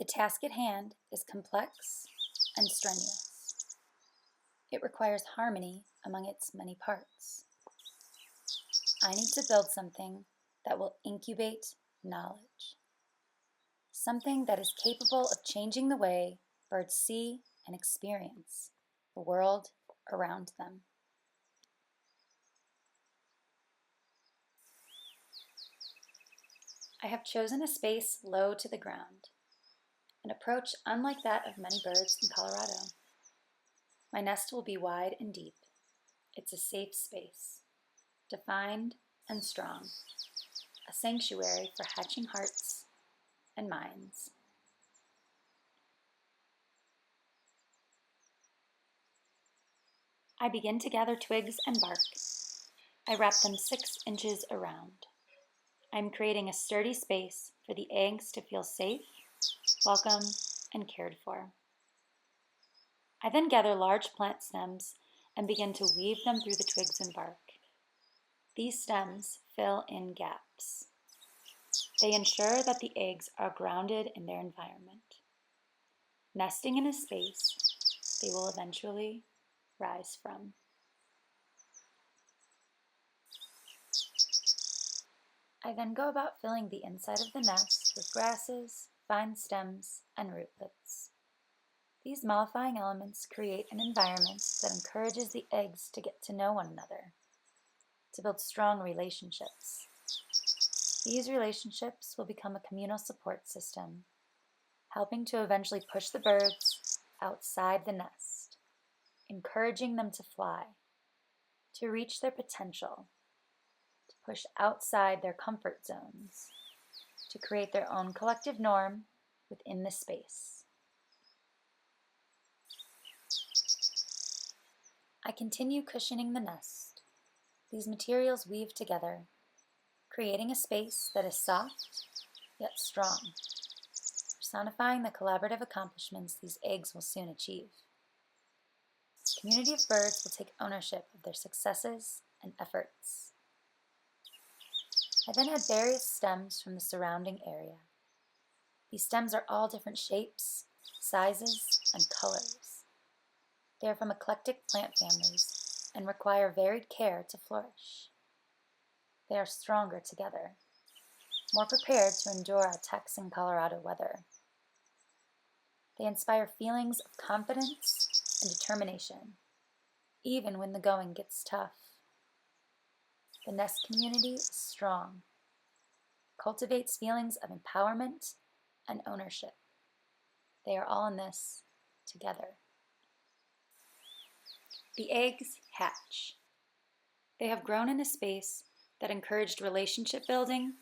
The task at hand is complex and strenuous. It requires harmony among its many parts. I need to build something that will incubate knowledge. Something that is capable of changing the way birds see and experience the world around them. I have chosen a space low to the ground, an approach unlike that of many birds in Colorado. My nest will be wide and deep. It's a safe space, defined and strong, a sanctuary for hatching hearts and minds. I begin to gather twigs and bark. I wrap them 6 inches around. I'm creating a sturdy space for the eggs to feel safe, welcome, and cared for. I then gather large plant stems and begin to weave them through the twigs and bark. These stems fill in gaps. They ensure that the eggs are grounded in their environment. Nesting in a space they will eventually rise from. I then go about filling the inside of the nest with grasses, vine stems, and rootlets. These mollifying elements create an environment that encourages the eggs to get to know one another, to build strong relationships. These relationships will become a communal support system, helping to eventually push the birds outside the nest, encouraging them to fly, to reach their potential, to push outside their comfort zones, to create their own collective norm within the space. I continue cushioning the nest. These materials weave together, creating a space that is soft yet strong, personifying the collaborative accomplishments these eggs will soon achieve. This community of birds will take ownership of their successes and efforts. I then add various stems from the surrounding area. These stems are all different shapes, sizes, and colors. They are from eclectic plant families and require varied care to flourish. They are stronger together, more prepared to endure our Texan Colorado weather. They inspire feelings of confidence and determination, even when the going gets tough. The nest community is strong, cultivates feelings of empowerment and ownership. They are all in this together. The eggs hatch. They have grown in a space that encouraged relationship building,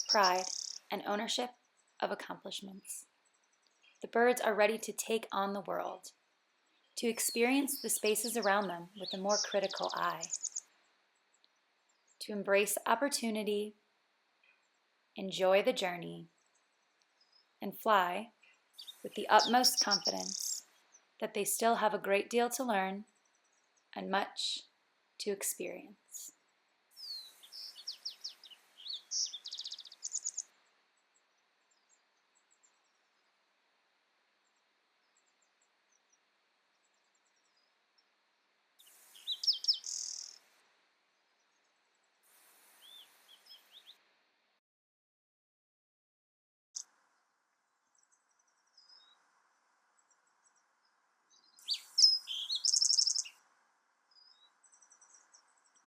pride, and ownership of accomplishments. The birds are ready to take on the world, to experience the spaces around them with a more critical eye, to embrace opportunity, enjoy the journey, and fly with the utmost confidence that they still have a great deal to learn and much to experience.